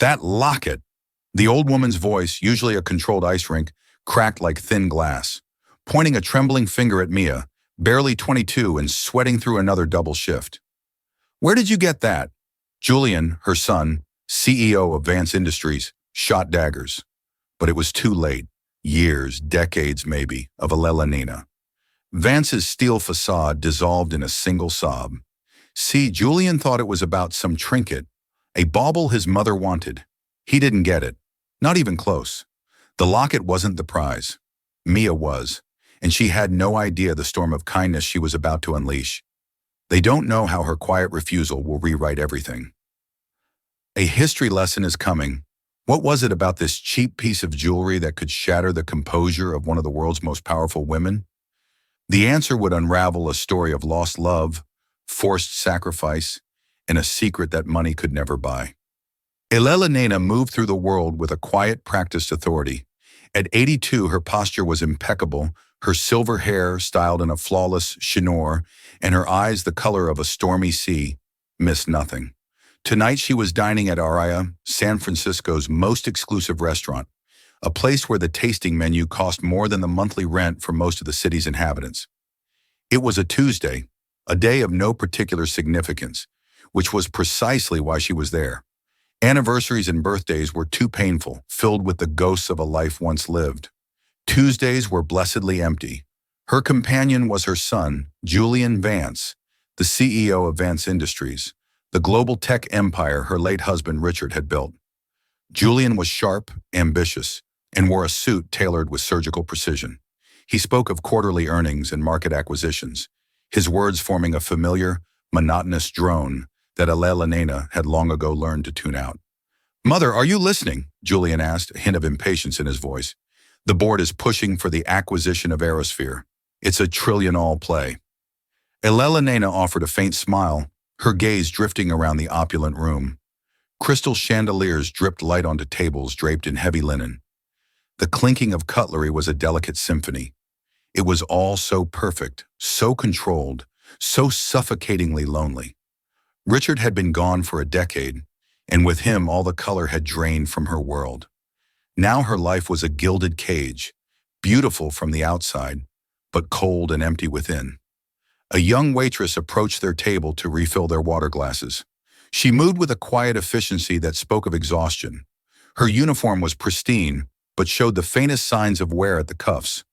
That locket! The old woman's voice, usually a controlled ice rink, cracked like thin glass, pointing a trembling finger at Mia, barely 22 and sweating through another double shift. Where did you get that? Julian, her son, CEO of Vance Industries, shot daggers. But it was too late. Years, decades maybe, of Nina. Vance's steel facade dissolved in a single sob. See, Julian thought it was about some trinket, a bauble his mother wanted. He didn't get it. Not even close. The locket wasn't the prize. Mia was, and she had no idea the storm of kindness she was about to unleash. They don't know how her quiet refusal will rewrite everything. A history lesson is coming. What was it about this cheap piece of jewelry that could shatter the composure of one of the world's most powerful women? The answer would unravel a story of lost love, forced sacrifice, and a secret that money could never buy. Nina moved through the world with a quiet, practiced authority. At 82, her posture was impeccable, her silver hair styled in a flawless chignon, and her eyes the color of a stormy sea, missed nothing. Tonight she was dining at Aria, San Francisco's most exclusive restaurant, a place where the tasting menu cost more than the monthly rent for most of the city's inhabitants. It was a Tuesday, a day of no particular significance, which was precisely why she was there. Anniversaries and birthdays were too painful, filled with the ghosts of a life once lived. Tuesdays were blessedly empty. Her companion was her son, Julian Vance, the CEO of Vance Industries, the global tech empire her late husband Richard had built. Julian was sharp, ambitious, and wore a suit tailored with surgical precision. He spoke of quarterly earnings and market acquisitions, his words forming a familiar, monotonous drone that Nina had long ago learned to tune out. "Mother, are you listening?" Julian asked, a hint of impatience in his voice. "The board is pushing for the acquisition of Aerosphere. It's a trillion-all play." Nina offered a faint smile, her gaze drifting around the opulent room. Crystal chandeliers dripped light onto tables draped in heavy linen. The clinking of cutlery was a delicate symphony. It was all so perfect, so controlled, so suffocatingly lonely. Richard had been gone for a decade, and with him all the color had drained from her world. Now her life was a gilded cage, beautiful from the outside, but cold and empty within. A young waitress approached their table to refill their water glasses. She moved with a quiet efficiency that spoke of exhaustion. Her uniform was pristine, but showed the faintest signs of wear at the cuffs.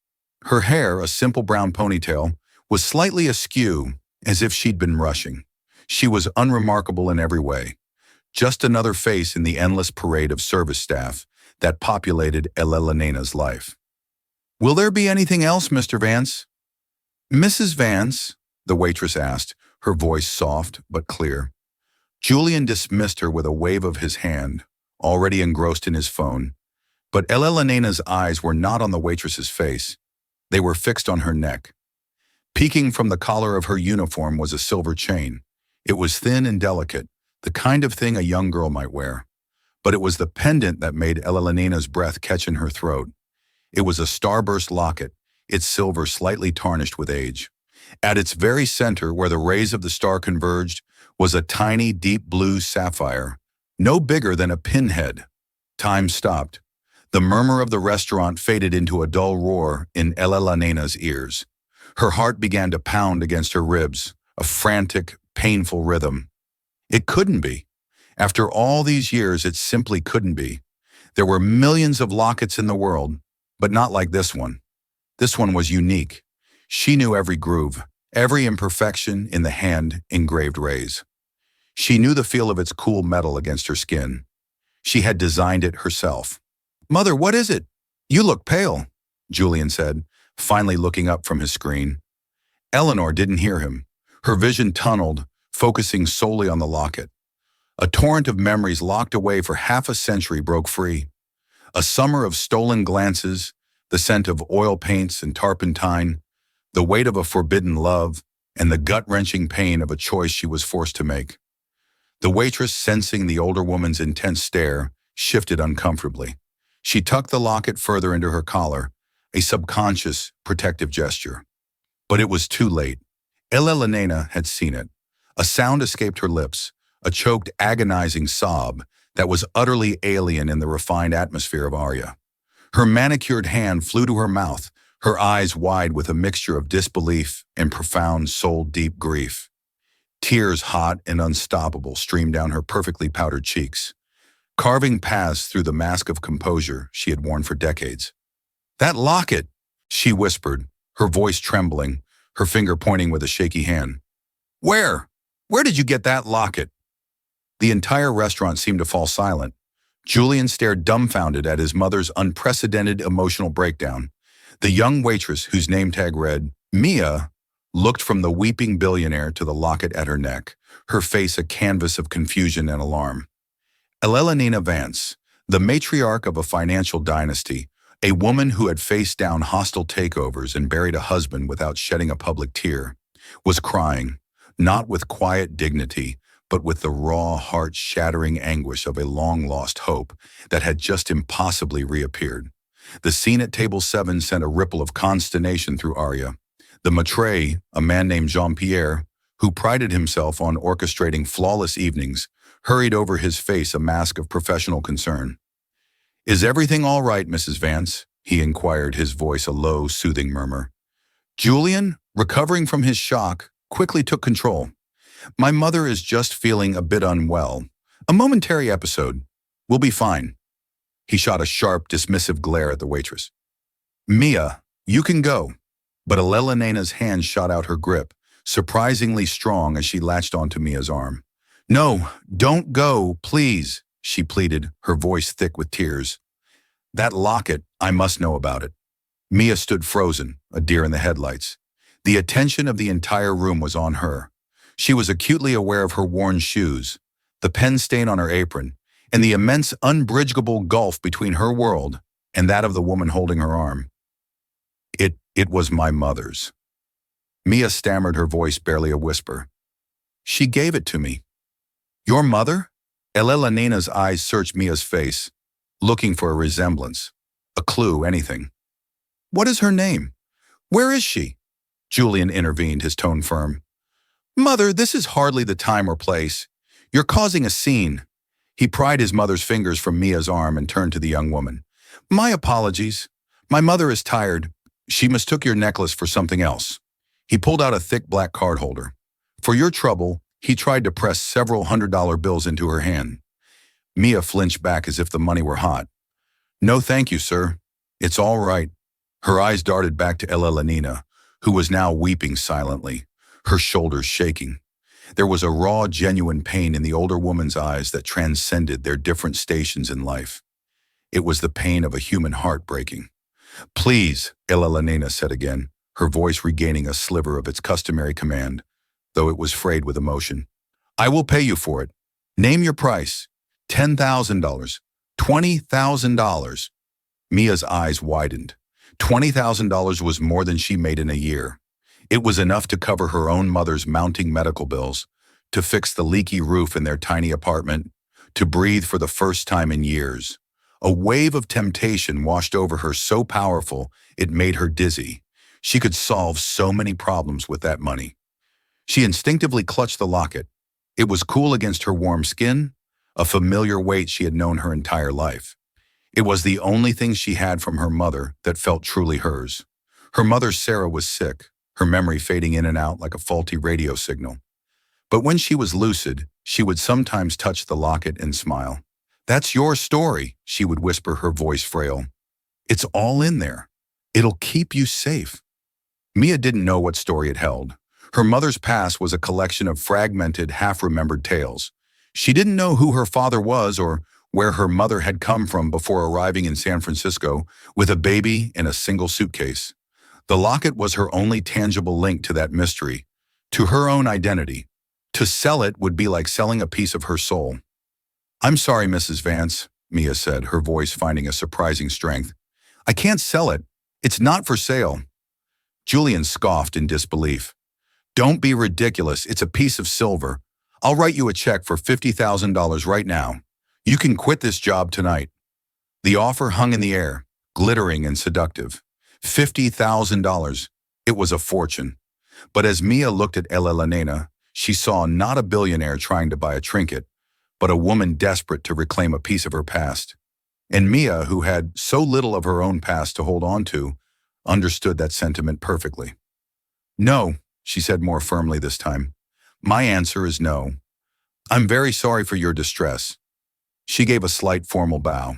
Her hair, a simple brown ponytail, was slightly askew, as if she'd been rushing. She was unremarkable in every way, just another face in the endless parade of service staff that populated Nina's life. "Will there be anything else, Mr. Vance?" "Mrs. Vance?" the waitress asked, her voice soft but clear. Julian dismissed her with a wave of his hand, already engrossed in his phone. But Nina's eyes were not on the waitress's face. They were fixed on her neck. Peeking from the collar of her uniform was a silver chain. It was thin and delicate, the kind of thing a young girl might wear. But it was the pendant that made Nina's breath catch in her throat. It was a starburst locket, its silver slightly tarnished with age. At its very center, where the rays of the star converged, was a tiny, deep blue sapphire, no bigger than a pinhead. Time stopped. The murmur of the restaurant faded into a dull roar in Nina's ears. Her heart began to pound against her ribs, a frantic, painful rhythm. It couldn't be. After all these years, it simply couldn't be. There were millions of lockets in the world, but not like this one. This one was unique. She knew every groove, every imperfection in the hand-engraved rays. She knew the feel of its cool metal against her skin. She had designed it herself. "Mother, what is it? You look pale," Julian said, finally looking up from his screen. Eleanor didn't hear him. Her vision tunneled, focusing solely on the locket. A torrent of memories locked away for half a century broke free. A summer of stolen glances, the scent of oil paints and turpentine, the weight of a forbidden love, and the gut-wrenching pain of a choice she was forced to make. The waitress, sensing the older woman's intense stare, shifted uncomfortably. She tucked the locket further into her collar, a subconscious, protective gesture. But it was too late. Nina had seen it. A sound escaped her lips, a choked, agonizing sob that was utterly alien in the refined atmosphere of Arya. Her manicured hand flew to her mouth, her eyes wide with a mixture of disbelief and profound soul-deep grief. Tears, hot and unstoppable, streamed down her perfectly powdered cheeks, carving paths through the mask of composure she had worn for decades. "That locket," she whispered, her voice trembling, her finger pointing with a shaky hand. "Where? Where did you get that locket?" The entire restaurant seemed to fall silent. Julian stared dumbfounded at his mother's unprecedented emotional breakdown. The young waitress, whose name tag read Mia, looked from the weeping billionaire to the locket at her neck, her face a canvas of confusion and alarm. Elena Vance, the matriarch of a financial dynasty, a woman who had faced down hostile takeovers and buried a husband without shedding a public tear, was crying, not with quiet dignity, but with the raw, heart-shattering anguish of a long-lost hope that had just impossibly reappeared. The scene at Table 7 sent a ripple of consternation through Arya. The maître, a man named Jean-Pierre, who prided himself on orchestrating flawless evenings, hurried over his face a mask of professional concern. "Is everything all right, Mrs. Vance?" he inquired, his voice a low, soothing murmur. Julian, recovering from his shock, quickly took control. "My mother is just feeling a bit unwell. A momentary episode. We'll be fine." He shot a sharp, dismissive glare at the waitress. "Mia, you can go." But Elena's hand shot out her grip, surprisingly strong as she latched onto Mia's arm. "No, don't go, please," she pleaded, her voice thick with tears. "That locket, I must know about it." Mia stood frozen, a deer in the headlights. The attention of the entire room was on her. She was acutely aware of her worn shoes, the pen stain on her apron, and the immense unbridgeable gulf between her world and that of the woman holding her arm. It was my mother's." Mia stammered, her voice barely a whisper. "She gave it to me." "Your mother?" Elena's eyes searched Mia's face, looking for a resemblance, a clue, anything. "What is her name? Where is she?" Julian intervened, his tone firm. "Mother, this is hardly the time or place. You're causing a scene." He pried his mother's fingers from Mia's arm and turned to the young woman. "My apologies. My mother is tired. She mistook your necklace for something else." He pulled out a thick black card holder. For your trouble, he tried to press several $100 bills into her hand. Mia flinched back as if the money were hot. "No, thank you, sir. It's all right." Her eyes darted back to Elena, who was now weeping silently, her shoulders shaking. There was a raw, genuine pain in the older woman's eyes that transcended their different stations in life. It was the pain of a human heart breaking. "Please," Elena said again, her voice regaining a sliver of its customary command, though it was frayed with emotion. "I will pay you for it. Name your price. $10,000. $20,000. Mia's eyes widened. $20,000 was more than she made in a year. It was enough to cover her own mother's mounting medical bills, to fix the leaky roof in their tiny apartment, to breathe for the first time in years. A wave of temptation washed over her so powerful it made her dizzy. She could solve so many problems with that money. She instinctively clutched the locket. It was cool against her warm skin, a familiar weight she had known her entire life. It was the only thing she had from her mother that felt truly hers. Her mother, Sarah, was sick, her memory fading in and out like a faulty radio signal. But when she was lucid, she would sometimes touch the locket and smile. "That's your story," she would whisper, her voice frail. "It's all in there. It'll keep you safe." Mia didn't know what story it held. Her mother's past was a collection of fragmented, half-remembered tales. She didn't know who her father was or where her mother had come from before arriving in San Francisco with a baby in a single suitcase. The locket was her only tangible link to that mystery, to her own identity. To sell it would be like selling a piece of her soul. "I'm sorry, Mrs. Vance," Mia said, her voice finding a surprising strength. "I can't sell it. It's not for sale." Julian scoffed in disbelief. "Don't be ridiculous. It's a piece of silver. I'll write you a check for $50,000 right now. You can quit this job tonight." The offer hung in the air, glittering and seductive. $50,000. It was a fortune. But as Mia looked at Elena, she saw not a billionaire trying to buy a trinket, but a woman desperate to reclaim a piece of her past. And Mia, who had so little of her own past to hold on to, understood that sentiment perfectly. "No," she said more firmly this time. "My answer is no. I'm very sorry for your distress." She gave a slight formal bow.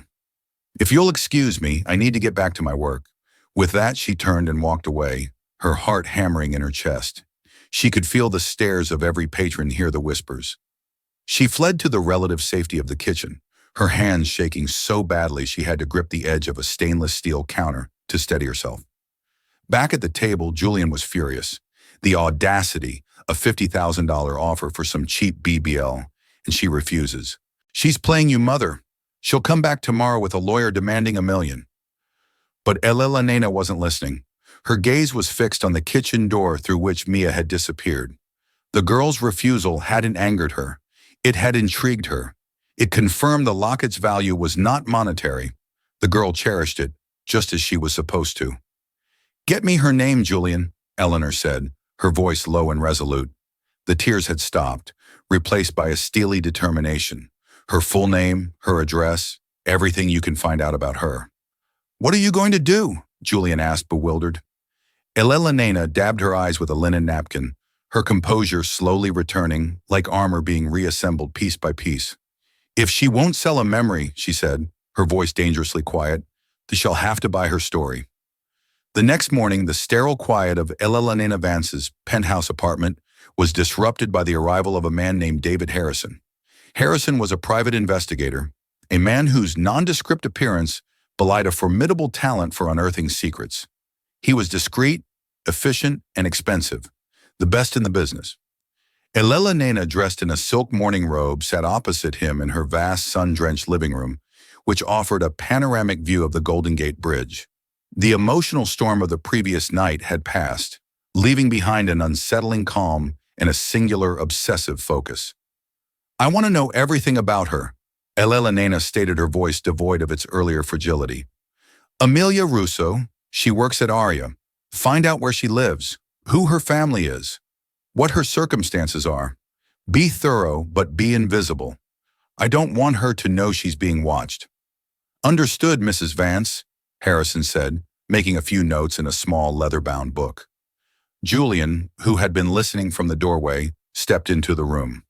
"If you'll excuse me, I need to get back to my work." With that, she turned and walked away, her heart hammering in her chest. She could feel the stares of every patron, hear the whispers. She fled to the relative safety of the kitchen, her hands shaking so badly she had to grip the edge of a stainless steel counter to steady herself. Back at the table, Julian was furious. The audacity, a $50,000 offer for some cheap BBL, and she refuses. "She's playing you mother. She'll come back tomorrow with a lawyer demanding $1 million. But Elena wasn't listening. Her gaze was fixed on the kitchen door through which Mia had disappeared. The girl's refusal hadn't angered her. It had intrigued her. It confirmed the locket's value was not monetary. The girl cherished it, just as she was supposed to. "Get me her name, Julian," Eleanor said, her voice low and resolute. The tears had stopped, replaced by a steely determination. Her full name, her address, everything you can find out about her. "What are you going to do?" Julian asked, bewildered. Elena dabbed her eyes with a linen napkin, her composure slowly returning, like armor being reassembled piece by piece. "If she won't sell a memory," she said, her voice dangerously quiet, "they shall have to buy her story." The next morning, the sterile quiet of Elena Vance's penthouse apartment was disrupted by the arrival of a man named David Harrison. Harrison was a private investigator, a man whose nondescript appearance belied a formidable talent for unearthing secrets. He was discreet, efficient, and expensive, the best in the business. Elena, dressed in a silk morning robe, sat opposite him in her vast sun-drenched living room, which offered a panoramic view of the Golden Gate Bridge. The emotional storm of the previous night had passed, leaving behind an unsettling calm and a singular obsessive focus. "I want to know everything about her," Elena stated, her voice devoid of its earlier fragility. "Amelia Russo, she works at Aria. Find out where she lives, who her family is, what her circumstances are. Be thorough, but be invisible. I don't want her to know she's being watched." "Understood, Mrs. Vance," Harrison said, making a few notes in a small leather-bound book. Julian, who had been listening from the doorway, stepped into the room.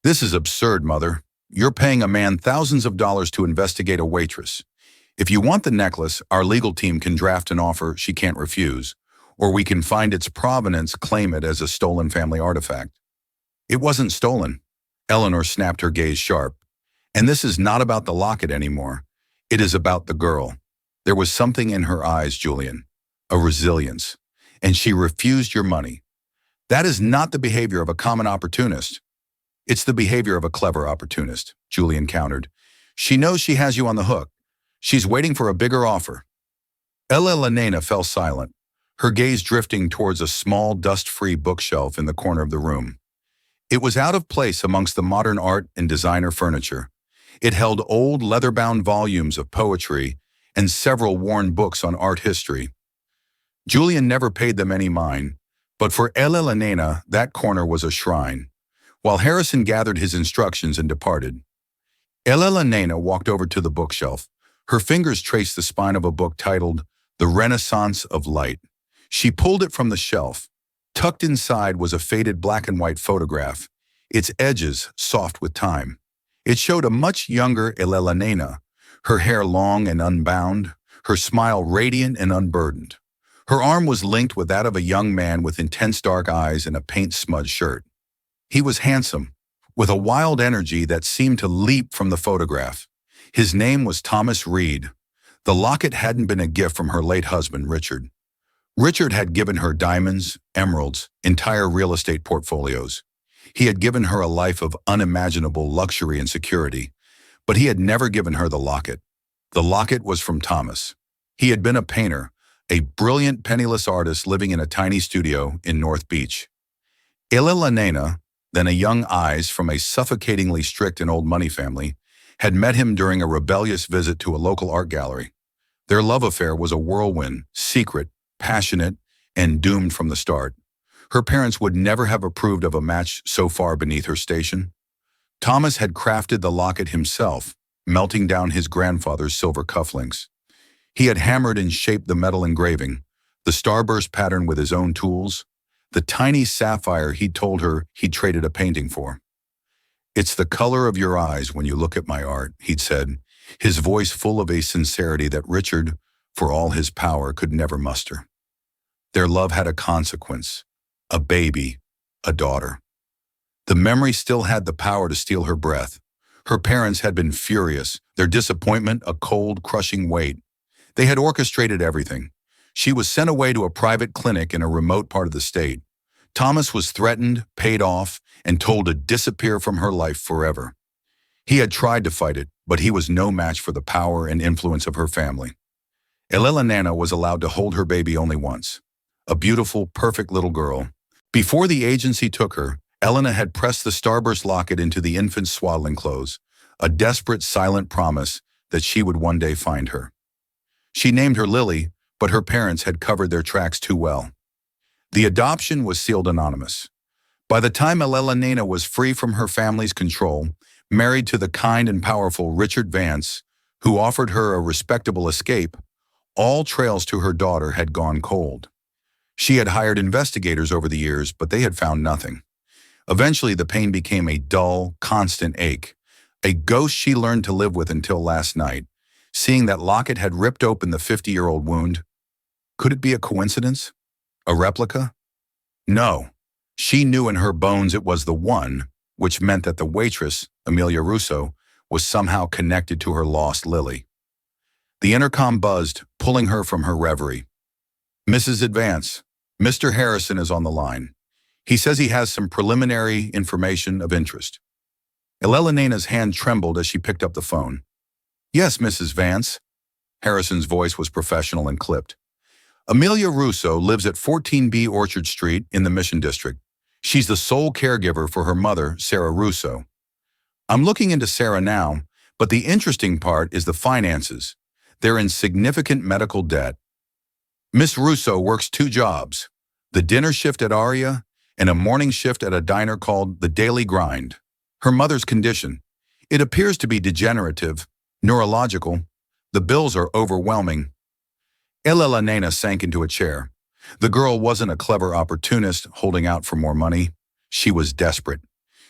"This is absurd, Mother. You're paying a man thousands of dollars to investigate a waitress. If you want the necklace, our legal team can draft an offer she can't refuse, or we can find its provenance, claim it as a stolen family artifact." "It wasn't stolen." Eleanor snapped her gaze sharp. "And this is not about the locket anymore. It is about the girl. There was something in her eyes, Julian, a resilience, and she refused your money. That is not the behavior of a common opportunist." "It's the behavior of a clever opportunist," Julian countered. "She knows she has you on the hook. She's waiting for a bigger offer." Elena fell silent, her gaze drifting towards a small, dust-free bookshelf in the corner of the room. It was out of place amongst the modern art and designer furniture. It held old leather-bound volumes of poetry and several worn books on art history. Julian never paid them any mind, but for Elena, that corner was a shrine. While Harrison gathered his instructions and departed, Elena walked over to the bookshelf. Her fingers traced the spine of a book titled The Renaissance of Light. She pulled it from the shelf. Tucked inside was a faded black and white photograph, its edges soft with time. It showed a much younger Elena, her hair long and unbound, her smile radiant and unburdened. Her arm was linked with that of a young man with intense dark eyes and a paint-smudged shirt. He was handsome, with a wild energy that seemed to leap from the photograph. His name was Thomas Reed. The locket hadn't been a gift from her late husband, Richard. Richard had given her diamonds, emeralds, entire real estate portfolios. He had given her a life of unimaginable luxury and security, but he had never given her the locket. The locket was from Thomas. He had been a painter, a brilliant penniless artist living in a tiny studio in North Beach. Elena, then a young Eyes from a suffocatingly strict and old money family, had met him during a rebellious visit to a local art gallery. Their love affair was a whirlwind, secret, passionate, and doomed from the start. Her parents would never have approved of a match so far beneath her station. Thomas had crafted the locket himself, melting down his grandfather's silver cufflinks. He had hammered and shaped the metal engraving, the starburst pattern with his own tools, the tiny sapphire he'd told her he'd traded a painting for. "It's the color of your eyes when you look at my art," he'd said, his voice full of a sincerity that Richard, for all his power, could never muster. Their love had a consequence, a baby, a daughter. The memory still had the power to steal her breath. Her parents had been furious, their disappointment a cold, crushing weight. They had orchestrated everything. She was sent away to a private clinic in a remote part of the state. Thomas was threatened, paid off, and told to disappear from her life forever. He had tried to fight it, but he was no match for the power and influence of her family. Elena was allowed to hold her baby only once. A beautiful, perfect little girl. Before the agency took her, Elena had pressed the starburst locket into the infant's swaddling clothes, a desperate, silent promise that she would one day find her. She named her Lily, but her parents had covered their tracks too well. The adoption was sealed anonymous. By the time Elena was free from her family's control, married to the kind and powerful Richard Vance, who offered her a respectable escape, all trails to her daughter had gone cold. She had hired investigators over the years, but they had found nothing. Eventually, the pain became a dull, constant ache, a ghost she learned to live with until last night, seeing that locket had ripped open the 50-year-old wound. Could it be a coincidence? A replica? No. She knew in her bones it was the one, which meant that the waitress, Amelia Russo, was somehow connected to her lost Lily. The intercom buzzed, pulling her from her reverie. "Mrs. Advance, Mr. Harrison is on the line. He says he has some preliminary information of interest." Elena's hand trembled as she picked up the phone. "Yes, Mrs. Vance." Harrison's voice was professional and clipped. "Amelia Russo lives at 14B Orchard Street in the Mission District. She's the sole caregiver for her mother, Sarah Russo. I'm looking into Sarah now, but the interesting part is the finances. They're in significant medical debt. Miss Russo works 2 jobs, the dinner shift at Aria and a morning shift at a diner called The Daily Grind. Her mother's condition, it appears to be degenerative, neurological. The bills are overwhelming." Elena sank into a chair. The girl wasn't a clever opportunist holding out for more money. She was desperate.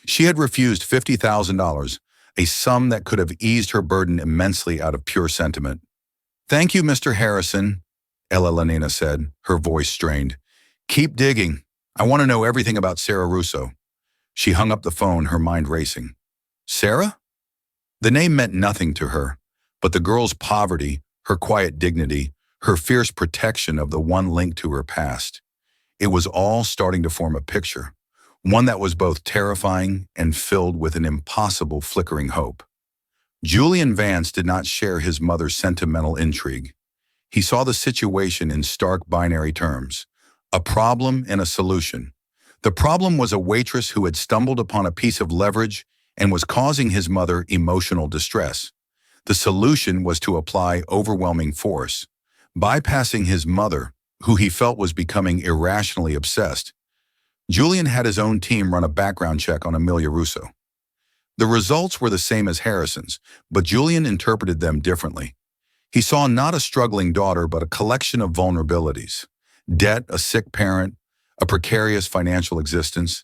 She had refused $50,000, a sum that could have eased her burden immensely out of pure sentiment. "Thank you, Mr. Harrison," Elena said, her voice strained. "Keep digging. I want to know everything about Sarah Russo." She hung up the phone, her mind racing. Sarah? The name meant nothing to her, but the girl's poverty, her quiet dignity, her fierce protection of the one link to her past. It was all starting to form a picture, one that was both terrifying and filled with an impossible flickering hope. Julian Vance did not share his mother's sentimental intrigue. He saw the situation in stark binary terms, a problem and a solution. The problem was a waitress who had stumbled upon a piece of leverage and was causing his mother emotional distress. The solution was to apply overwhelming force, bypassing his mother, who he felt was becoming irrationally obsessed. Julian had his own team run a background check on Amelia Russo. The results were the same as Harrison's, but Julian interpreted them differently. He saw not a struggling daughter, but a collection of vulnerabilities. Debt, a sick parent, a precarious financial existence.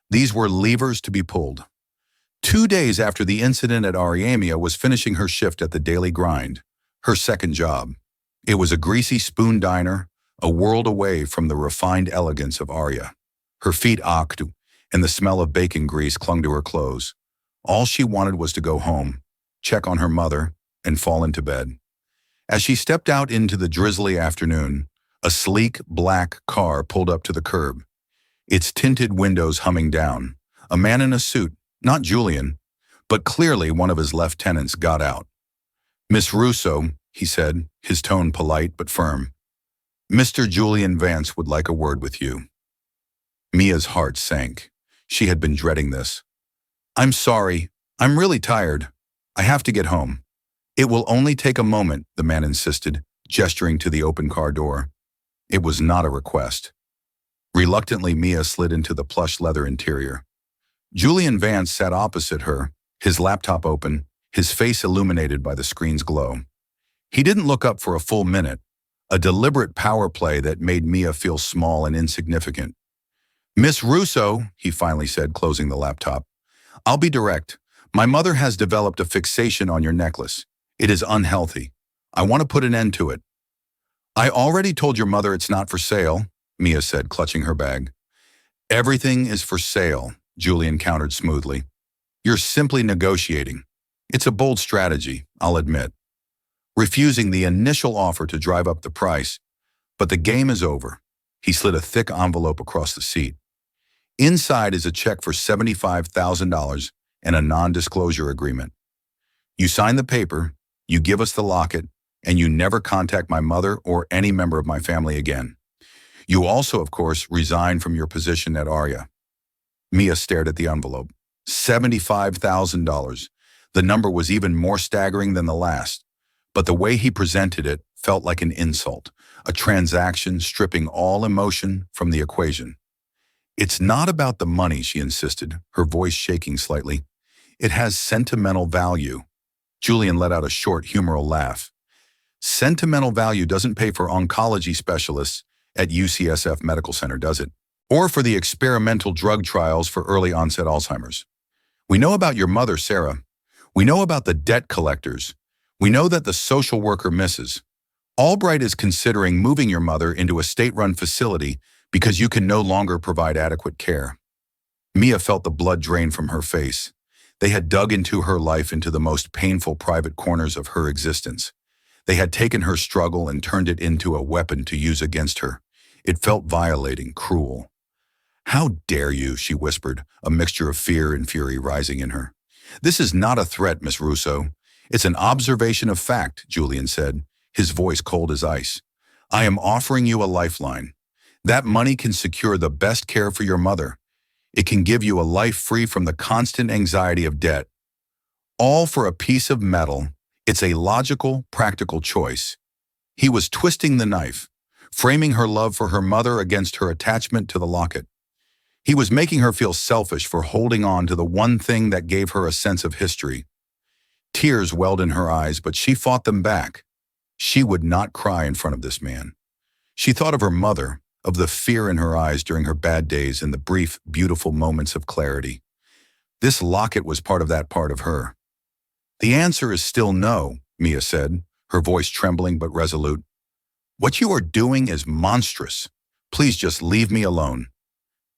These were levers to be pulled. 2 days after the incident at Aria was finishing her shift at the Daily Grind, her second job. It was a greasy spoon diner, a world away from the refined elegance of Aria. Her feet ached, and the smell of bacon grease clung to her clothes. All she wanted was to go home, check on her mother, and fall into bed. As she stepped out into the drizzly afternoon, a sleek, black car pulled up to the curb, its tinted windows humming down. A man in a suit, not Julian, but clearly one of his lieutenants, got out. "Miss Russo," he said, his tone polite but firm. "Mr. Julian Vance would like a word with you." Mia's heart sank. She had been dreading this. "I'm sorry. I'm really tired. I have to get home." "It will only take a moment," the man insisted, gesturing to the open car door. It was not a request. Reluctantly, Mia slid into the plush leather interior. Julian Vance sat opposite her, his laptop open, his face illuminated by the screen's glow. He didn't look up for a full minute, a deliberate power play that made Mia feel small and insignificant. "Miss Russo," he finally said, closing the laptop, "I'll be direct. My mother has developed a fixation on your necklace. It is unhealthy. I want to put an end to it." "I already told your mother it's not for sale," Mia said, clutching her bag. "Everything is for sale," Julian countered smoothly. "You're simply negotiating. It's a bold strategy, I'll admit. Refusing the initial offer to drive up the price, but the game is over." He slid a thick envelope across the seat. "Inside is a check for $75,000 and a non-disclosure agreement. You sign the paper, you give us the locket, and you never contact my mother or any member of my family again. You also, of course, resign from your position at Arya." Mia stared at the envelope. $75,000. The number was even more staggering than the last, but the way he presented it felt like an insult, a transaction stripping all emotion from the equation. "It's not about the money," she insisted, her voice shaking slightly. "It has sentimental value." Julian let out a short, humoral laugh. "Sentimental value doesn't pay for oncology specialists at UCSF Medical Center, does it? Or for the experimental drug trials for early-onset Alzheimer's. We know about your mother, Sarah. We know about the debt collectors. We know that the social worker misses. Albright is considering moving your mother into a state-run facility because you can no longer provide adequate care." Mia felt the blood drain from her face. They had dug into her life, into the most painful private corners of her existence. They had taken her struggle and turned it into a weapon to use against her. It felt violating, cruel. "How dare you," she whispered, a mixture of fear and fury rising in her. "This is not a threat, Miss Russo. It's an observation of fact," Julian said, his voice cold as ice. "I am offering you a lifeline. That money can secure the best care for your mother. It can give you a life free from the constant anxiety of debt. All for a piece of metal. It's a logical, practical choice." He was twisting the knife, framing her love for her mother against her attachment to the locket. He was making her feel selfish for holding on to the one thing that gave her a sense of history. Tears welled in her eyes, but she fought them back. She would not cry in front of this man. She thought of her mother, of the fear in her eyes during her bad days and the brief, beautiful moments of clarity. This locket was part of that part of her. "The answer is still no," Mia said, her voice trembling but resolute. "What you are doing is monstrous. Please just leave me alone."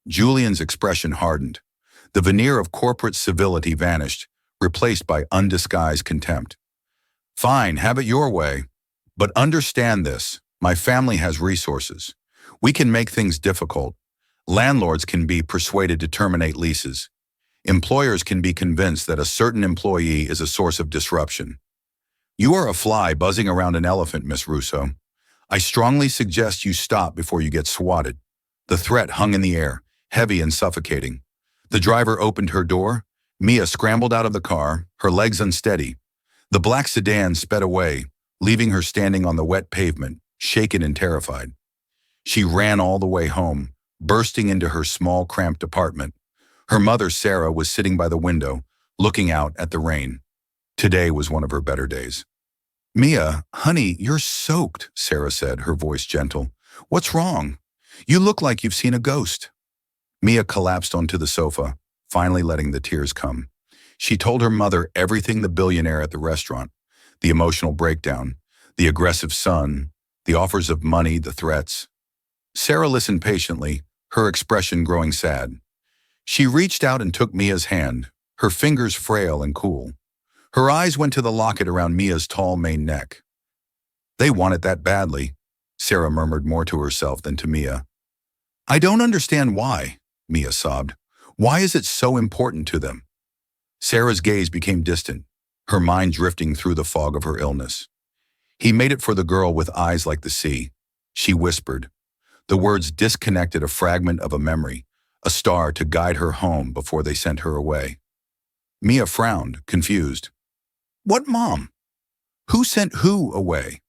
Julian's expression hardened. The veneer of corporate civility vanished, replaced by undisguised contempt. "Fine, have it your way. But understand this, my family has resources. We can make things difficult. Landlords can be persuaded to terminate leases. Employers can be convinced that a certain employee is a source of disruption. You are a fly buzzing around an elephant, Miss Russo. I strongly suggest you stop before you get swatted." The threat hung in the air, heavy and suffocating. The driver opened her door. Mia scrambled out of the car, her legs unsteady. The black sedan sped away, leaving her standing on the wet pavement, shaken and terrified. She ran all the way home, bursting into her small, cramped apartment. Her mother, Sarah, was sitting by the window, looking out at the rain. Today was one of her better days. "Mia, honey, you're soaked," Sarah said, her voice gentle. "What's wrong? You look like you've seen a ghost." Mia collapsed onto the sofa, finally letting the tears come. She told her mother everything: the billionaire at the restaurant, the emotional breakdown, the aggressive son, the offers of money, the threats. Sarah listened patiently, her expression growing sad. She reached out and took Mia's hand, her fingers frail and cool. Her eyes went to the locket around Mia's tall mane neck. "They want it that badly," Sarah murmured, more to herself than to Mia. "I don't understand why," Mia sobbed. "Why is it so important to them?" Sarah's gaze became distant, her mind drifting through the fog of her illness. "He made it for the girl with eyes like the sea," she whispered. The words disconnected a fragment of a memory, a star to guide her home before they sent her away. Mia frowned, confused. "What mom? Who sent who away?"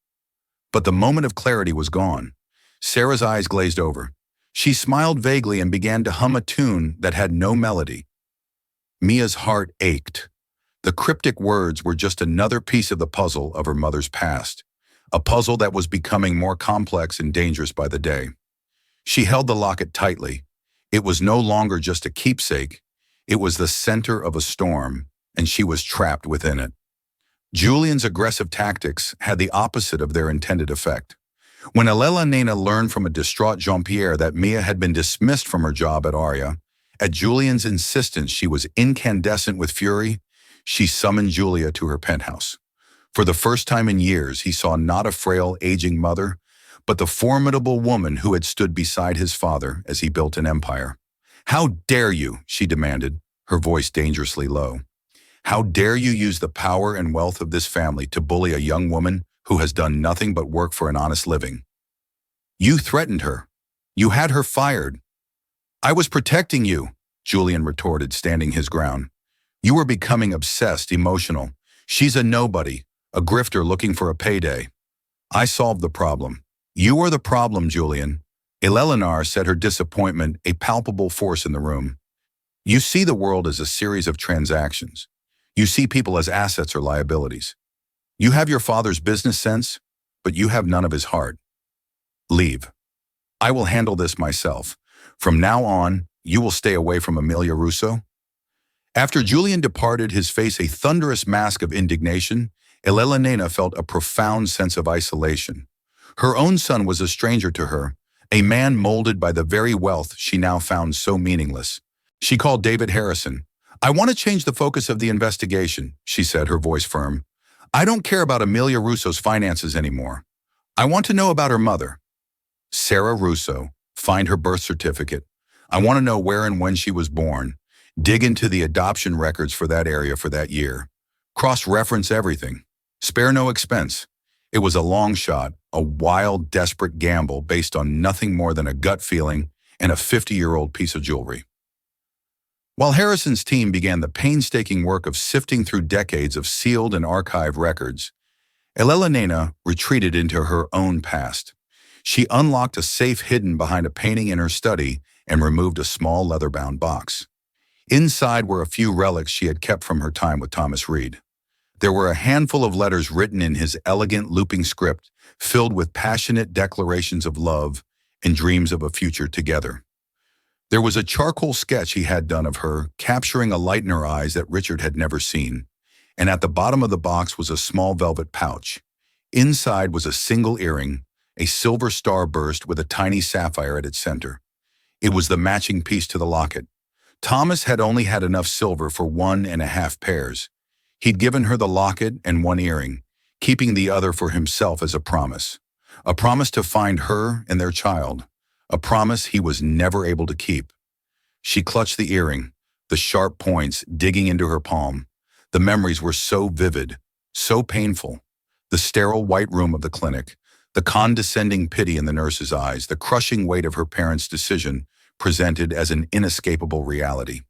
But the moment of clarity was gone. Sarah's eyes glazed over. She smiled vaguely and began to hum a tune that had no melody. Mia's heart ached. The cryptic words were just another piece of the puzzle of her mother's past, a puzzle that was becoming more complex and dangerous by the day. She held the locket tightly. It was no longer just a keepsake. It was the center of a storm, and she was trapped within it. Julian's aggressive tactics had the opposite of their intended effect. When Elena learned from a distraught Jean-Pierre that Mia had been dismissed from her job at Aria, at Julian's insistence she was incandescent with fury, she summoned Julia to her penthouse. For the first time in years, he saw not a frail, aging mother, but the formidable woman who had stood beside his father as he built an empire. "How dare you?" she demanded, her voice dangerously low. "How dare you use the power and wealth of this family to bully a young woman who has done nothing but work for an honest living? You threatened her. You had her fired." "I was protecting you," Julian retorted, standing his ground. "You were becoming obsessed, emotional. She's a nobody, a grifter looking for a payday. I solved the problem." "You are the problem, Julian." Eleanor said, her disappointment a palpable force in the room. "You see the world as a series of transactions. You see people as assets or liabilities. You have your father's business sense, but you have none of his heart. Leave. I will handle this myself. From now on, you will stay away from Emilia Russo." After Julian departed, his face a thunderous mask of indignation, Elena felt a profound sense of isolation. Her own son was a stranger to her, a man molded by the very wealth she now found so meaningless. She called David Harrison. "I want to change the focus of the investigation," she said, her voice firm. "I don't care about Emilia Russo's finances anymore. I want to know about her mother. Sarah Russo. Find her birth certificate. I want to know where and when she was born. Dig into the adoption records for that area for that year. Cross-reference everything. Spare no expense." It was a long shot, a wild, desperate gamble based on nothing more than a gut feeling and a 50-year-old piece of jewelry. While Harrison's team began the painstaking work of sifting through decades of sealed and archived records, Elena retreated into her own past. She unlocked a safe hidden behind a painting in her study and removed a small leather-bound box. Inside were a few relics she had kept from her time with Thomas Reed. There were a handful of letters written in his elegant looping script, filled with passionate declarations of love and dreams of a future together. There was a charcoal sketch he had done of her, capturing a light in her eyes that Richard had never seen, and at the bottom of the box was a small velvet pouch. Inside was a single earring, a silver starburst with a tiny sapphire at its center. It was the matching piece to the locket. Thomas had only had enough silver for 1.5 pairs. He'd given her the locket and one earring, keeping the other for himself as a promise to find her and their child, a promise he was never able to keep. She clutched the earring, the sharp points digging into her palm. The memories were so vivid, so painful. The sterile white room of the clinic, the condescending pity in the nurse's eyes, the crushing weight of her parents' decision presented as an inescapable reality.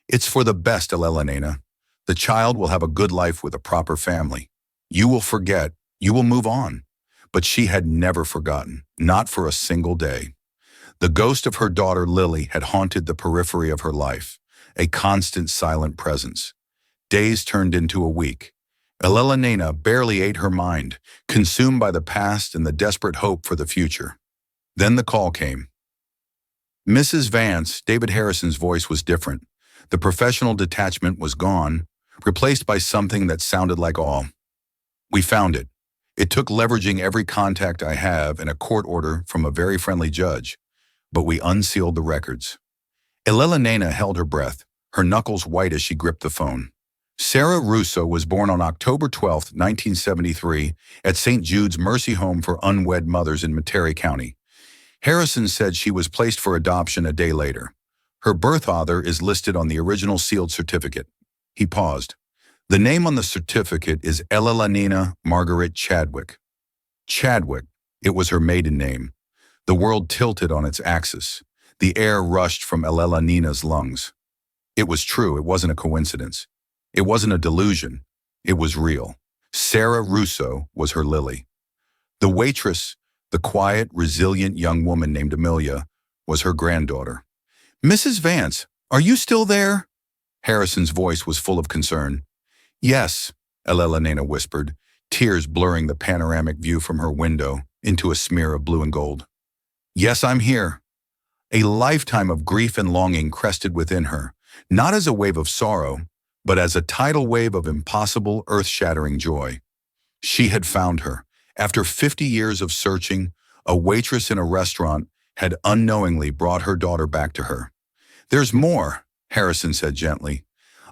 "It's for the best, Elena. The child will have a good life with a proper family. You will forget, you will move on." But she had never forgotten, not for a single day. The ghost of her daughter Lily had haunted the periphery of her life, a constant silent presence. Days turned into a week. Elena barely ate her mind, consumed by the past and the desperate hope for the future. Then the call came. "Mrs. Vance," David Harrison's voice was different. The professional detachment was gone, replaced by something that sounded like awe. "We found it. It took leveraging every contact I have and a court order from a very friendly judge, but we unsealed the records." Elena held her breath, her knuckles white as she gripped the phone. Sarah Russo was born on October 12, 1973, at St. Jude's Mercy Home for Unwed Mothers in Metairie County. Harrison said she was placed for adoption a day later. Her birth father is listed on the original sealed certificate. He paused. "The name on the certificate is Elena Margaret Chadwick." Chadwick, it was her maiden name. The world tilted on its axis. The air rushed from Elena's lungs. It was true, it wasn't a coincidence. It wasn't a delusion. It was real. Sarah Russo was her Lily. The waitress, the quiet, resilient young woman named Emilia, was her granddaughter. "Mrs. Vance, are you still there?" Harrison's voice was full of concern. Yes, Elena whispered, tears blurring the panoramic view from her window into a smear of blue and gold. Yes, I'm here. A lifetime of grief and longing crested within her, not as a wave of sorrow, but as a tidal wave of impossible, earth-shattering joy. She had found her. After 50 years of searching, a waitress in a restaurant had unknowingly brought her daughter back to her. There's more, Harrison said gently.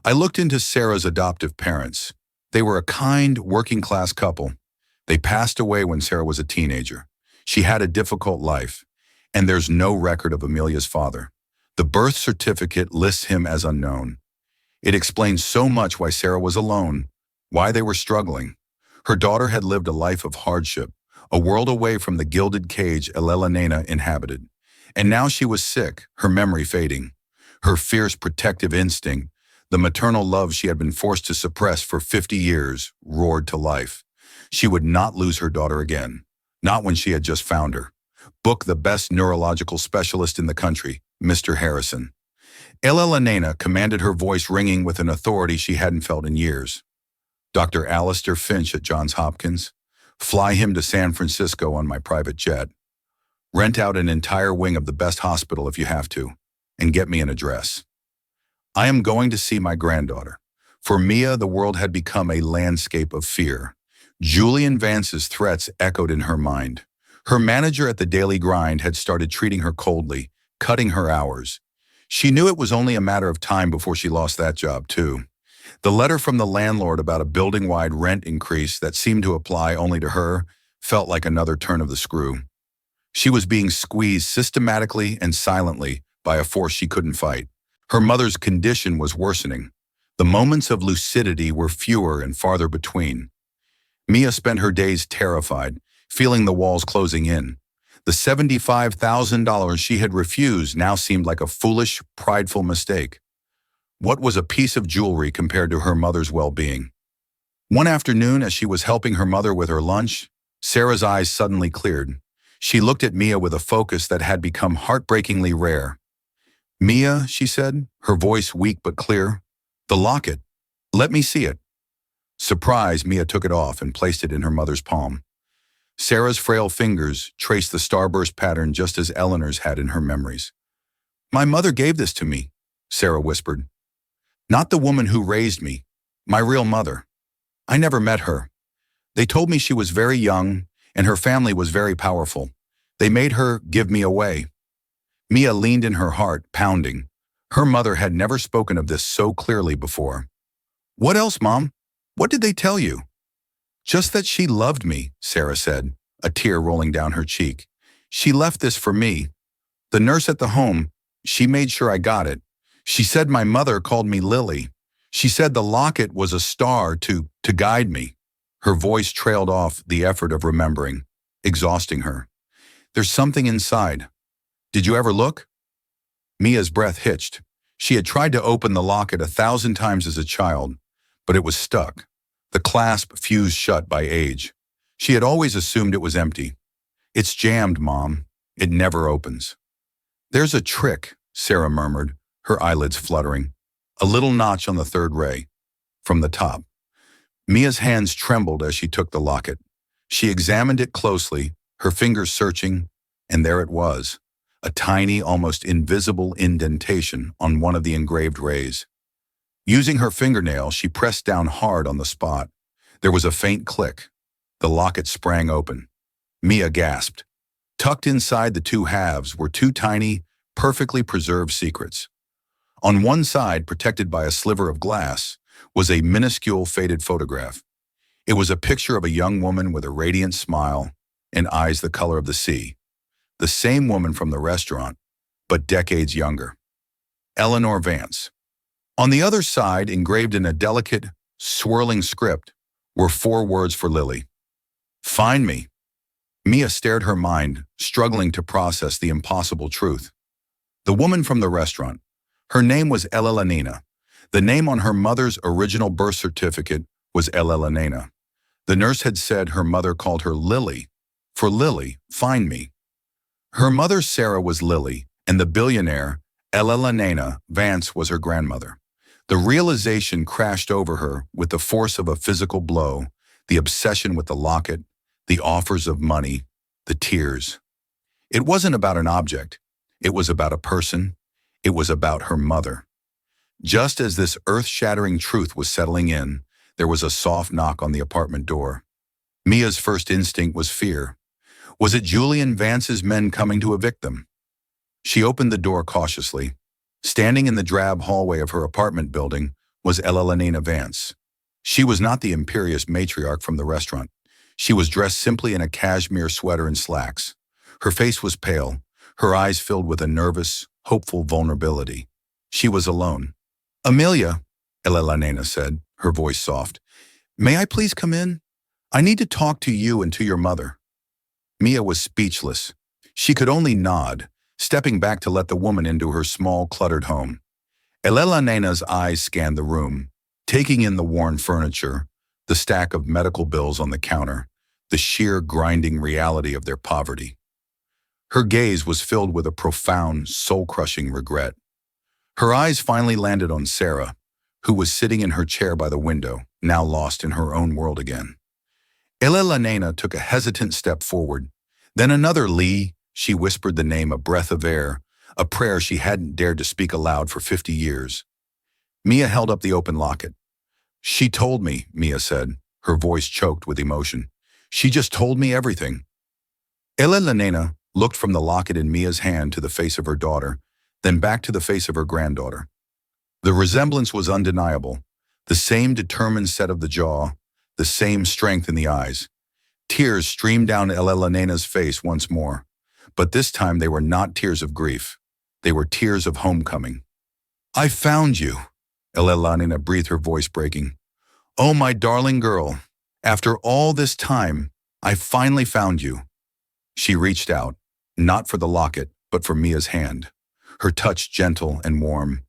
I looked into Sarah's adoptive parents. They were a kind, working-class couple. They passed away when Sarah was a teenager. She had a difficult life, and there's no record of Amelia's father. The birth certificate lists him as unknown. It explains so much why Sarah was alone, why they were struggling. Her daughter had lived a life of hardship, a world away from the gilded cage Elena inhabited. And now she was sick, her memory fading. Her fierce protective instinct, the maternal love she had been forced to suppress for 50 years, roared to life. She would not lose her daughter again, not when she had just found her. Book the best neurological specialist in the country, Mr. Harrison. Elena commanded, her voice ringing with an authority she hadn't felt in years. Dr. Alistair Finch at Johns Hopkins. Fly him to San Francisco on my private jet. Rent out an entire wing of the best hospital if you have to, and get me an address. I am going to see my granddaughter. For Mia, the world had become a landscape of fear. Julian Vance's threats echoed in her mind. Her manager at the Daily Grind had started treating her coldly, cutting her hours. She knew it was only a matter of time before she lost that job, too. The letter from the landlord about a building-wide rent increase that seemed to apply only to her felt like another turn of the screw. She was being squeezed systematically and silently by a force she couldn't fight. Her mother's condition was worsening. The moments of lucidity were fewer and farther between. Mia spent her days terrified, feeling the walls closing in. The $75,000 she had refused now seemed like a foolish, prideful mistake. What was a piece of jewelry compared to her mother's well-being? One afternoon, as she was helping her mother with her lunch, Sarah's eyes suddenly cleared. She looked at Mia with a focus that had become heartbreakingly rare. Mia, she said, her voice weak but clear. The locket. Let me see it. Surprised, Mia took it off and placed it in her mother's palm. Sarah's frail fingers traced the starburst pattern just as Eleanor's had in her memories. My mother gave this to me, Sarah whispered. Not the woman who raised me, my real mother. I never met her. They told me she was very young and her family was very powerful. They made her give me away. Mia leaned in, her heart pounding. Her mother had never spoken of this so clearly before. What else, Mom? What did they tell you? Just that she loved me, Sarah said, a tear rolling down her cheek. She left this for me. The nurse at the home, she made sure I got it. She said my mother called me Lily. She said the locket was a star to guide me. Her voice trailed off the effort of remembering, exhausting her. There's something inside. Did you ever look? Mia's breath hitched. She had tried to open the locket 1,000 times as a child, but it was stuck. The clasp fused shut by age. She had always assumed it was empty. It's jammed, Mom. It never opens. There's a trick, Sarah murmured, her eyelids fluttering. A little notch on the third ray. From the top. Mia's hands trembled as she took the locket. She examined it closely, her fingers searching, and there it was. A tiny, almost invisible indentation on one of the engraved rays. Using her fingernail, she pressed down hard on the spot. There was a faint click. The locket sprang open. Mia gasped. Tucked inside the two halves were two tiny, perfectly preserved secrets. On one side, protected by a sliver of glass, was a minuscule faded photograph. It was a picture of a young woman with a radiant smile and eyes the color of the sea. The same woman from the restaurant, but decades younger. Eleanor Vance. On the other side, engraved in a delicate, swirling script, were 4 words for Lily. Find me. Mia stared, her mind struggling to process the impossible truth. The woman from the restaurant. Her name was Elena. The name on her mother's original birth certificate was Elena. The nurse had said her mother called her Lily. For Lily, find me. Her mother, Sarah, was Lily, and the billionaire, Elena Vance, was her grandmother. The realization crashed over her with the force of a physical blow, the obsession with the locket, the offers of money, the tears. It wasn't about an object. It was about a person. It was about her mother. Just as this earth-shattering truth was settling in, there was a soft knock on the apartment door. Mia's first instinct was fear. Was it Julian Vance's men coming to evict them? She opened the door cautiously. Standing in the drab hallway of her apartment building was Elena Vance. She was not the imperious matriarch from the restaurant. She was dressed simply in a cashmere sweater and slacks. Her face was pale, her eyes filled with a nervous, hopeful vulnerability. She was alone. "Amelia," Elena said, her voice soft, "may I please come in? I need to talk to you and to your mother." Mia was speechless. She could only nod, stepping back to let the woman into her small, cluttered home. Elena's eyes scanned the room, taking in the worn furniture, the stack of medical bills on the counter, the sheer grinding reality of their poverty. Her gaze was filled with a profound, soul-crushing regret. Her eyes finally landed on Sarah, who was sitting in her chair by the window, now lost in her own world again. Elena took a hesitant step forward. Then another Lee, she whispered the name a breath of air, a prayer she hadn't dared to speak aloud for 50 years. Mia held up the open locket. "She told me," Mia said, her voice choked with emotion. "She just told me everything." Elena looked from the locket in Mia's hand to the face of her daughter, then back to the face of her granddaughter. The resemblance was undeniable, the same determined set of the jaw, the same strength in the eyes. Tears streamed down Elena's face once more, but this time they were not tears of grief. They were tears of homecoming. "I found you," Elena breathed, her voice breaking. "Oh, my darling girl, after all this time, I finally found you." She reached out, not for the locket, but for Mia's hand, her touch gentle and warm.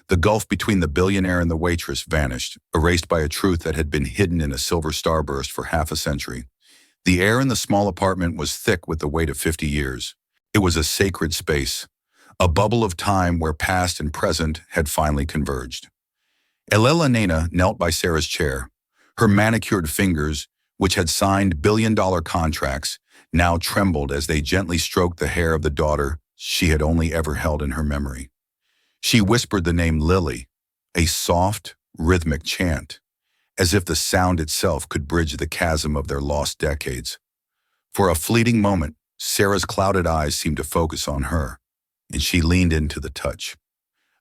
The gulf between the billionaire and the waitress vanished, erased by a truth that had been hidden in a silver starburst for half a century. The air in the small apartment was thick with the weight of 50 years. It was a sacred space, a bubble of time where past and present had finally converged. Elena knelt by Sarah's chair. Her manicured fingers, which had signed billion-dollar contracts, now trembled as they gently stroked the hair of the daughter she had only ever held in her memory. She whispered the name Lily, a soft, rhythmic chant, as if the sound itself could bridge the chasm of their lost decades. For a fleeting moment, Sarah's clouded eyes seemed to focus on her, and she leaned into the touch,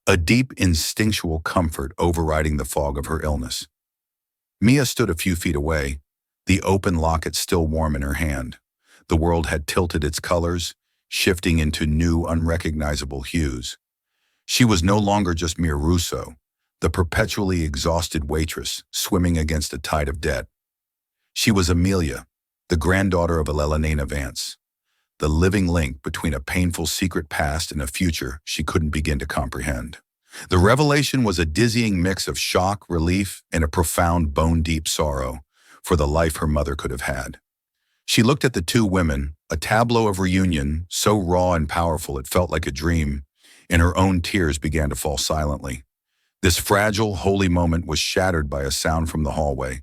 a deep instinctual comfort overriding the fog of her illness. Mia stood a few feet away, the open locket still warm in her hand. The world had tilted its colors, shifting into new, unrecognizable hues. She was no longer just mere Russo, the perpetually exhausted waitress swimming against a tide of debt. She was Amelia, the granddaughter of Elena Vance, the living link between a painful secret past and a future she couldn't begin to comprehend. The revelation was a dizzying mix of shock, relief, and a profound bone-deep sorrow for the life her mother could have had. She looked at the two women, a tableau of reunion, so raw and powerful it felt like a dream, and her own tears began to fall silently. This fragile, holy moment was shattered by a sound from the hallway.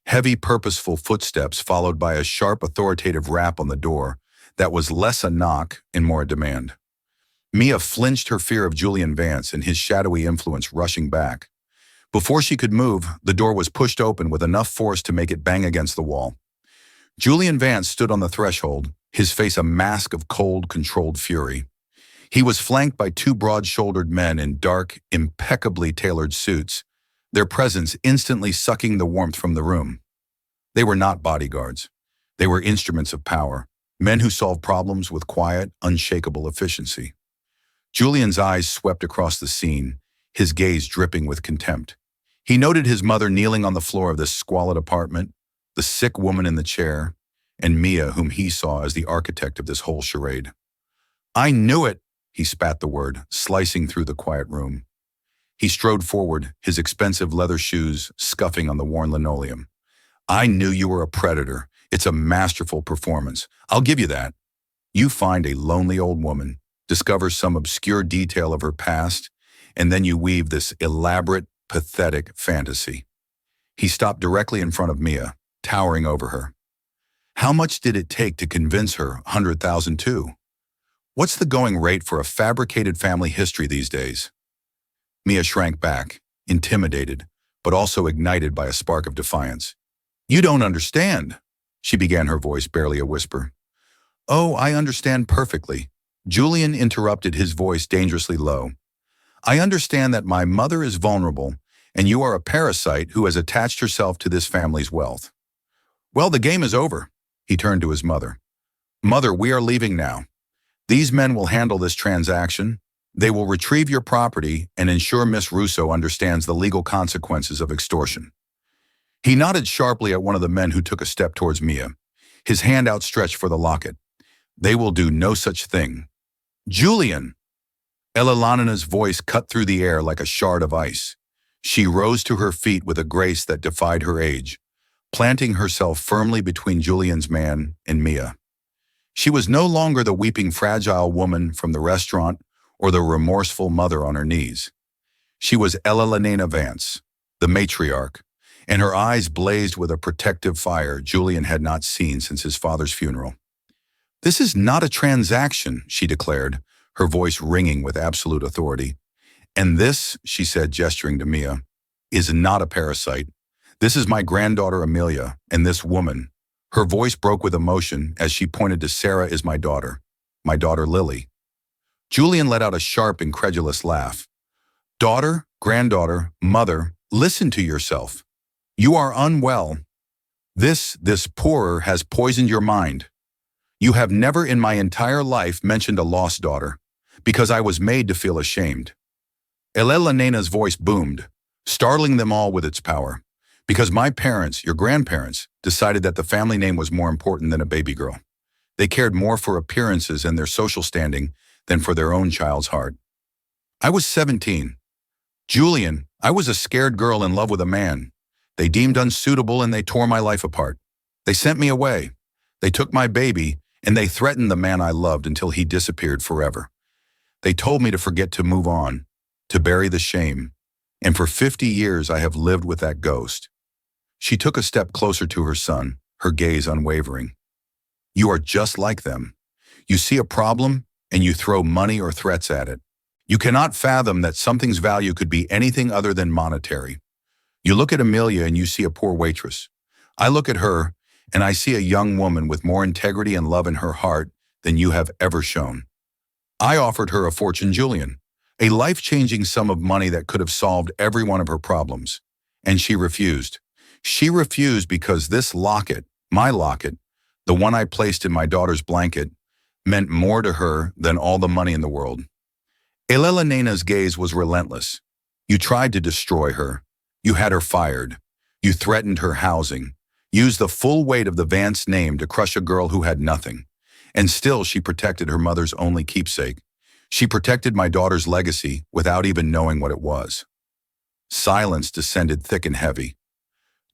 Heavy, purposeful footsteps followed by a sharp, authoritative rap on the door that was less a knock and more a demand. Mia flinched, her fear of Julian Vance and his shadowy influence rushing back. Before she could move, the door was pushed open with enough force to make it bang against the wall. Julian Vance stood on the threshold, his face a mask of cold, controlled fury. He was flanked by two broad-shouldered men in dark, impeccably tailored suits, their presence instantly sucking the warmth from the room. They were not bodyguards. They were instruments of power, men who solved problems with quiet, unshakable efficiency. Julian's eyes swept across the scene, his gaze dripping with contempt. He noted his mother kneeling on the floor of this squalid apartment, the sick woman in the chair, and Mia, whom he saw as the architect of this whole charade. "I knew it!" He spat the word, slicing through the quiet room. He strode forward, his expensive leather shoes scuffing on the worn linoleum. "I knew you were a predator. It's a masterful performance. I'll give you that. You find a lonely old woman, discover some obscure detail of her past, and then you weave this elaborate, pathetic fantasy. He stopped directly in front of Mia, towering over her. How much did it take to convince her 100,000 too? What's the going rate for a fabricated family history these days? Mia shrank back, intimidated, but also ignited by a spark of defiance. You don't understand, she began, her voice barely a whisper. Oh, I understand perfectly. Julian interrupted, his voice dangerously low. I understand that my mother is vulnerable, and you are a parasite who has attached herself to this family's wealth. Well, the game is over, he turned to his mother. Mother, we are leaving now. These men will handle this transaction. They will retrieve your property and ensure Miss Russo understands the legal consequences of extortion. He nodded sharply at one of the men who took a step towards Mia, his hand outstretched for the locket. They will do no such thing. Julian! Elelanina's voice cut through the air like a shard of ice. She rose to her feet with a grace that defied her age, planting herself firmly between Julian's man and Mia. She was no longer the weeping, fragile woman from the restaurant or the remorseful mother on her knees. She was Elelanina Vance, the matriarch, and her eyes blazed with a protective fire Julian had not seen since his father's funeral. This is not a transaction, she declared, her voice ringing with absolute authority. And this, she said, gesturing to Mia, is not a parasite. This is my granddaughter Amelia, and this woman. Her voice broke with emotion as she pointed to Sarah, is my daughter Lily. Julian let out a sharp, incredulous laugh. Daughter, granddaughter, mother, listen to yourself. You are unwell. This pourer has poisoned your mind. You have never in my entire life mentioned a lost daughter, because I was made to feel ashamed. Elelanina's voice boomed, startling them all with its power, because my parents, your grandparents, decided that the family name was more important than a baby girl. They cared more for appearances and their social standing than for their own child's heart. I was 17. Julian, I was a scared girl in love with a man. They deemed unsuitable and they tore my life apart. They sent me away. They took my baby and they threatened the man I loved until he disappeared forever. They told me to forget, to move on, to bury the shame. And for 50 years I have lived with that ghost. She took a step closer to her son, her gaze unwavering. You are just like them. You see a problem and you throw money or threats at it. You cannot fathom that something's value could be anything other than monetary. You look at Amelia and you see a poor waitress. I look at her and I see a young woman with more integrity and love in her heart than you have ever shown. I offered her a fortune, Julian, a life-changing sum of money that could have solved every one of her problems. And she refused. She refused because this locket, my locket, the one I placed in my daughter's blanket, meant more to her than all the money in the world. Elelanina's gaze was relentless. You tried to destroy her. You had her fired. You threatened her housing. Used the full weight of the Vance name to crush a girl who had nothing. And still she protected her mother's only keepsake. She protected my daughter's legacy without even knowing what it was. Silence descended thick and heavy.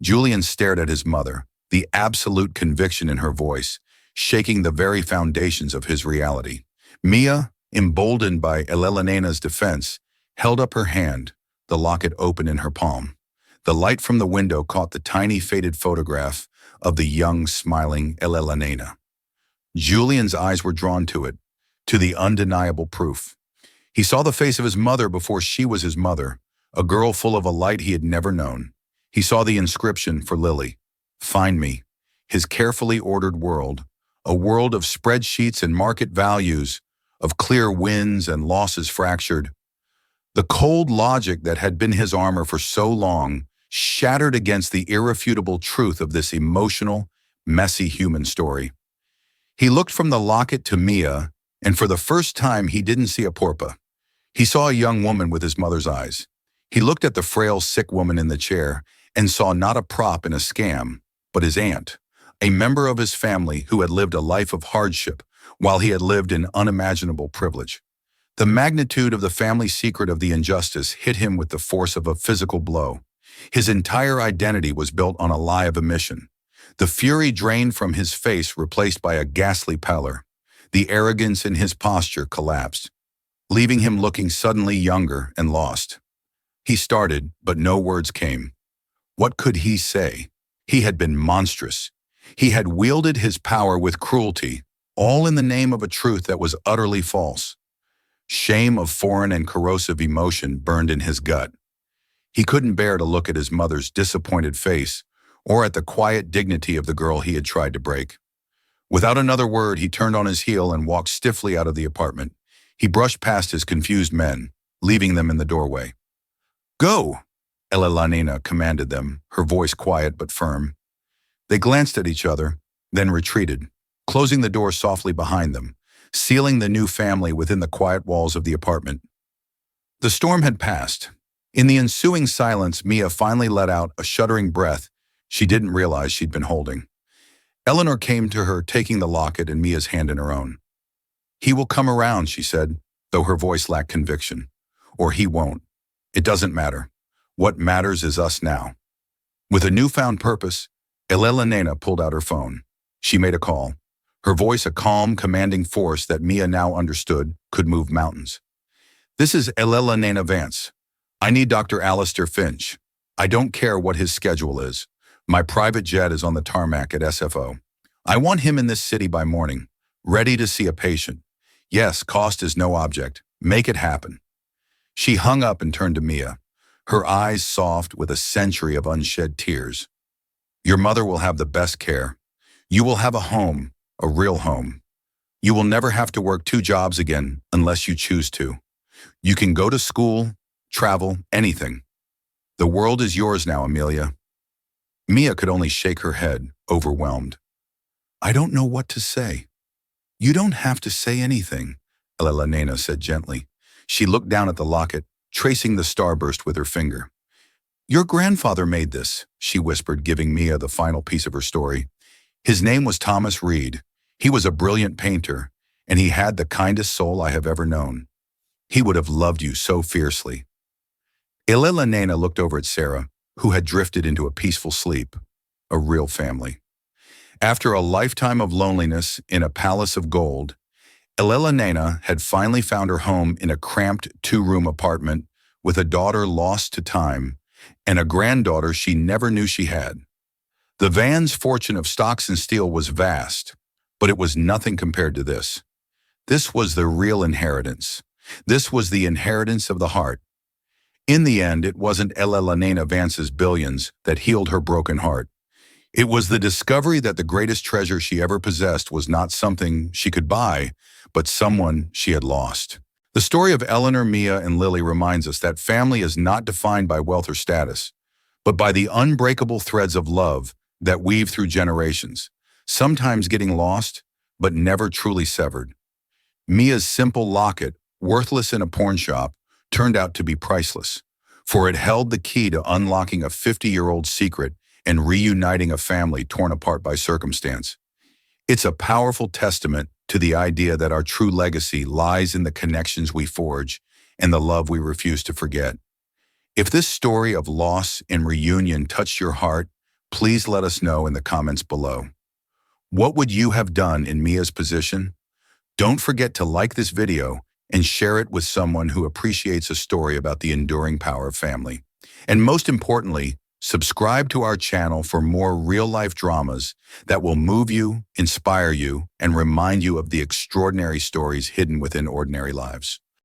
Julian stared at his mother, the absolute conviction in her voice, shaking the very foundations of his reality. Mia, emboldened by Elelanina's defense, held up her hand, the locket open in her palm. The light from the window caught the tiny faded photograph of the young, smiling Elelanina. Julian's eyes were drawn to it, to the undeniable proof. He saw the face of his mother before she was his mother, a girl full of a light he had never known. He saw the inscription for Lily, "Find me," his carefully ordered world, a world of spreadsheets and market values, of clear wins and losses fractured. The cold logic that had been his armor for so long shattered against the irrefutable truth of this emotional, messy human story. He looked from the locket to Mia, and for the first time he didn't see a porpa. He saw a young woman with his mother's eyes. He looked at the frail, sick woman in the chair and saw not a prop in a scam, but his aunt, a member of his family who had lived a life of hardship while he had lived in unimaginable privilege. The magnitude of the family secret of the injustice hit him with the force of a physical blow. His entire identity was built on a lie of omission. The fury drained from his face, replaced by a ghastly pallor. The arrogance in his posture collapsed, leaving him looking suddenly younger and lost. He started, but no words came. What could he say? He had been monstrous. He had wielded his power with cruelty, all in the name of a truth that was utterly false. Shame of foreign and corrosive emotion burned in his gut. He couldn't bear to look at his mother's disappointed face or at the quiet dignity of the girl he had tried to break. Without another word, he turned on his heel and walked stiffly out of the apartment. He brushed past his confused men, leaving them in the doorway. "Go!" Elena commanded them, her voice quiet but firm. They glanced at each other, then retreated, closing the door softly behind them, sealing the new family within the quiet walls of the apartment. The storm had passed. In the ensuing silence, Mia finally let out a shuddering breath she didn't realize she'd been holding. Eleanor came to her, taking the locket and Mia's hand in her own. "He will come around," she said, though her voice lacked conviction. "Or he won't. It doesn't matter. What matters is us now." With a newfound purpose, Elena pulled out her phone. She made a call, her voice a calm, commanding force that Mia now understood could move mountains. "This is Elena Vance. I need Dr. Alistair Finch. I don't care what his schedule is. My private jet is on the tarmac at SFO. I want him in this city by morning, ready to see a patient. Yes, cost is no object. Make it happen." She hung up and turned to Mia, her eyes soft with a century of unshed tears. "Your mother will have the best care. You will have a home, a real home. You will never have to work 2 jobs again unless you choose to. You can go to school, travel, anything. The world is yours now, Amelia." Mia could only shake her head, overwhelmed. "I don't know what to say." "You don't have to say anything," Elena said gently. She looked down at the locket, tracing the starburst with her finger. "Your grandfather made this," she whispered, giving Mia the final piece of her story. "His name was Thomas Reed. He was a brilliant painter, and he had the kindest soul I have ever known. He would have loved you so fiercely." Elena looked over at Sarah, who had drifted into a peaceful sleep, a real family. After a lifetime of loneliness in a palace of gold, Elena had finally found her home in a cramped 2-room apartment with a daughter lost to time and a granddaughter she never knew she had. The Van's fortune of stocks and steel was vast, but it was nothing compared to this. This was the real inheritance. This was the inheritance of the heart. In the end, it wasn't Elena Vance's billions that healed her broken heart. It was the discovery that the greatest treasure she ever possessed was not something she could buy, but someone she had lost. The story of Eleanor, Mia, and Lily reminds us that family is not defined by wealth or status, but by the unbreakable threads of love that weave through generations, sometimes getting lost, but never truly severed. Mia's simple locket, worthless in a pawn shop, turned out to be priceless, for it held the key to unlocking a 50-year-old secret and reuniting a family torn apart by circumstance. It's a powerful testament to the idea that our true legacy lies in the connections we forge and the love we refuse to forget. If this story of loss and reunion touched your heart, please let us know in the comments below. What would you have done in Mia's position? Don't forget to like this video and share it with someone who appreciates a story about the enduring power of family. And most importantly, subscribe to our channel for more real-life dramas that will move you, inspire you, and remind you of the extraordinary stories hidden within ordinary lives.